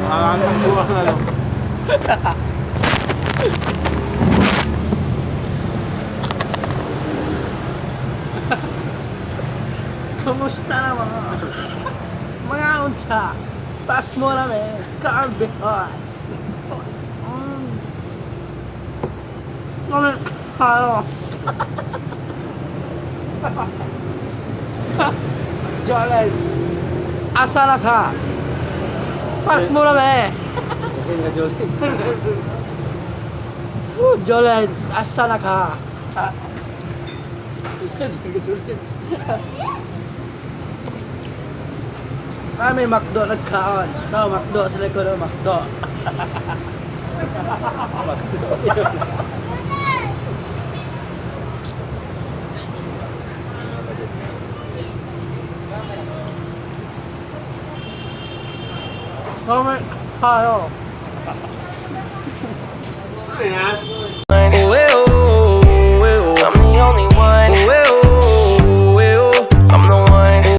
Ang buwan na lang. Kumusta na mga unta? Pas mo namin, karbihan. Kami tayo. Jolens, asa na ka? Pas mo namin. Kasi nga Jolens. Jolens, asa na ka? Jolens. May McDo nagkaon. No, McDo. Sila ko na McDo. Kami tayo. Ano yan?